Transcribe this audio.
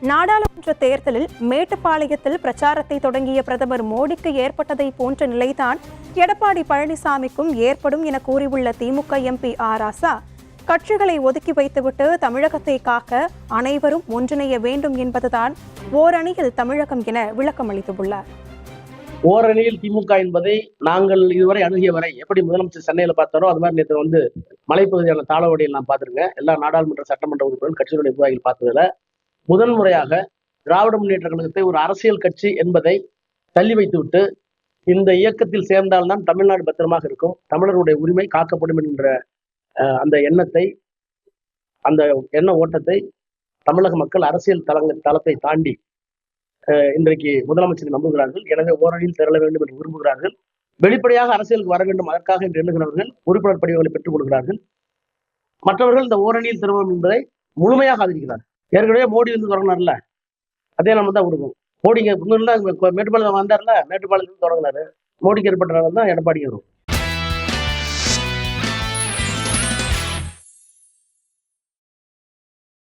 நாடாளுமன்ற தேர்தலில் மேட்டுப்பாளையத்தில் பிரச்சாரத்தை தொடங்கிய பிரதமர் மோடிக்கு ஏற்பட்டதை போன்ற நிலைதான் எடப்பாடி பழனிசாமிக்கும் ஏற்படும் என கூறியுள்ள திமுக எம்பி ராசா, கட்சிகளை ஒதுக்கி வைத்துவிட்டு தமிழகத்தை காக்க அனைவரும் ஒன்றிணைய வேண்டும் என்பதுதான் ஓரணியில் தமிழகம் என விளக்கம் அளித்துள்ளார். ஓரணியில் திமுக என்பதை நாங்கள் இதுவரை அணுகிய வரை எப்படி முதலமைச்சர் சென்னையில பார்த்தாரோ அது மாதிரி நேற்று மலைப்பகுதியான தாளவாடியில் நான் பார்த்திருக்கேன். எல்லா நாடாளுமன்ற சட்டமன்ற உறுப்பினர்கள் கட்சிகளுடைய நிர்வாகிகள் பார்த்ததுல முதன்முறையாக திராவிட முன்னேற்ற கழகத்தை ஒரு அரசியல் கட்சி என்பதை தள்ளி வைத்துவிட்டு இந்த இயக்கத்தில் சேர்ந்தால்தான் தமிழ்நாடு பத்திரமாக இருக்கும், தமிழர்களுடைய உரிமை காக்கப்படும் என்கின்ற அந்த எண்ணத்தை, அந்த எண்ண ஓட்டத்தை தமிழக மக்கள் அரசியல் தளத்தை தாண்டி இன்றைக்கு முதலமைச்சர் நம்புகிறார்கள். எனவே ஓரணியில் திரள வேண்டும் என்று விரும்புகிறார்கள். வெளிப்படையாக அரசியலுக்கு வர வேண்டும், அதற்காக என்று எண்ணுகிறவர்கள் உறுப்பினர் படிவங்களை பெற்றுக் கொடுக்கிறார்கள். மற்றவர்கள் இந்த ஓரணியில் திரும்பும் என்பதை முழுமையாக ஆதரிக்கிறார். ஏற்கனவே மோடி தொடங்கினார்ல, அதே நம்ம தான் கொடுக்கும். மோடிங்க மேட்டுப்பாளையம் வந்தார்ல, மேட்டுப்பாளையத்தில் தொடங்கினாரு. மோடிக்கு ஏற்பட்ட தான் எடப்பாடிக்கு வரும்.